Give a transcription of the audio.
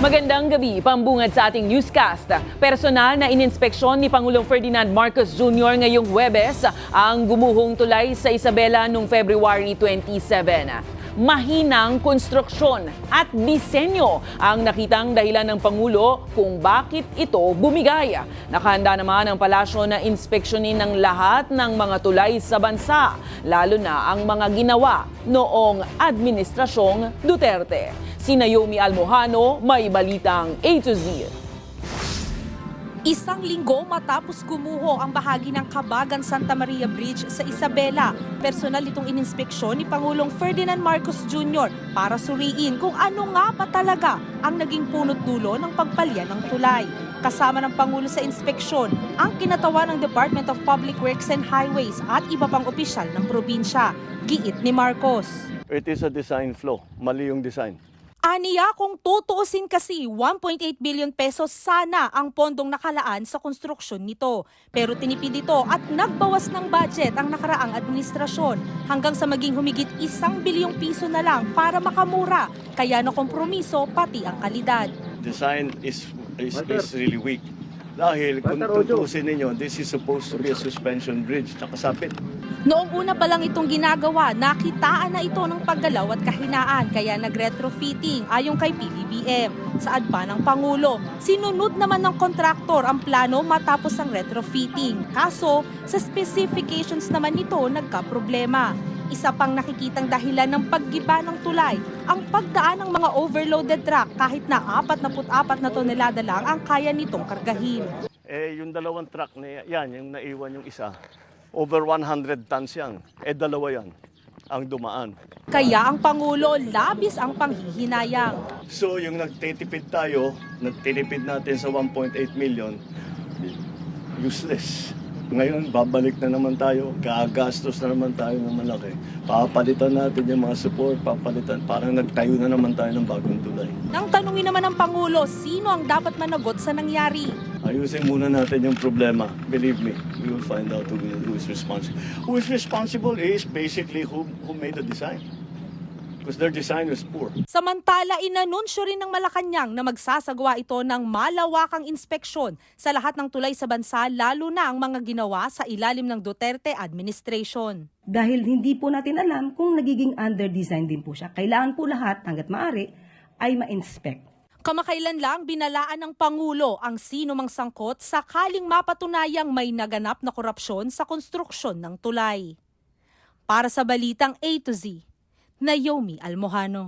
Magandang gabi, pambungad sa ating newscast. Personal na ininspeksyon ni Pangulong Ferdinand Marcos Jr. ngayong Huwebes ang gumuhong tulay sa Isabela noong February 27. Mahinang konstruksyon at disenyo ang nakitang dahilan ng Pangulo kung bakit ito bumigay. Nakahanda naman ang palasyo na inspeksyonin ng lahat ng mga tulay sa bansa, lalo na ang mga ginawa noong Administrasyong Duterte. Si Naomi Almojano, may balitang A to Z. Isang linggo matapos gumuho ang bahagi ng Kabagan Santa Maria Bridge sa Isabela, personal itong ininspeksyon ni Pangulong Ferdinand Marcos Jr. para suriin kung ano nga pa talaga ang naging punot dulo ng pagpalya ng tulay. Kasama ng Pangulo sa inspeksyon ang kinatawa ng Department of Public Works and Highways at iba pang opisyal ng probinsya. Giit ni Marcos. It is a design flaw. Mali yung design. Aniya, kung tutuusin kasi 1.8 billion pesos sana ang pondong nakalaan sa konstruksyon nito. Pero tinipid ito at nagbawas ng budget ang nakaraang administrasyon hanggang sa maging humigit 1 bilyong piso na lang para makamura. Kaya nakompromiso pati ang kalidad. Design is really weak. Dahil kung tutuusin ninyo, this is supposed to be a suspension bridge, nakasapit. Noong una pa lang itong ginagawa, nakitaan na ito ng paggalaw at kahinaan kaya nag-retrofitting ayon kay PBBM. Saad pa ng Pangulo, sinunod naman ng kontraktor ang plano matapos ang retrofitting. Kaso, sa specifications naman nito nagkaproblema. Isa pang nakikitang dahilan ng paggiba ng tulay, ang pagdaan ng mga overloaded truck kahit na 44 na tonelada lang ang kaya nitong kargahin. Yung dalawang truck na yan, yung naiwan yung isa, over 100 tons yan. Dalawa yan ang dumaan. Kaya ang Pangulo labis ang panghihinayang. So yung nagtitipid tayo, nagtitipid natin sa 1.8 million, useless. Ngayon, babalik na naman tayo, gagastos na naman tayo ng malaki. Papalitan natin yung mga support, papalitan. Parang nagtayo na naman tayo ng bagong tulay. Nang tanungin naman ng Pangulo, sino ang dapat managot sa nangyari? Ayusin muna natin yung problema. Believe me, we will find out who is responsible. Who is responsible is basically who made the design. Because their design was poor. Samantala, inanunsyo rin ng Malacanang na magsasagawa ito ng malawakang inspeksyon sa lahat ng tulay sa bansa, lalo na ang mga ginawa sa ilalim ng Duterte administration. Dahil hindi po natin alam kung nagiging under-design din po siya. Kailangan po lahat, hanggat maaari, ay ma-inspect. Kamakailan lang binalaan ng Pangulo ang sino mang sangkot sakaling mapatunayang may naganap na korupsyon sa konstruksyon ng tulay. Para sa Balitang A to Z, Naomi Almojano.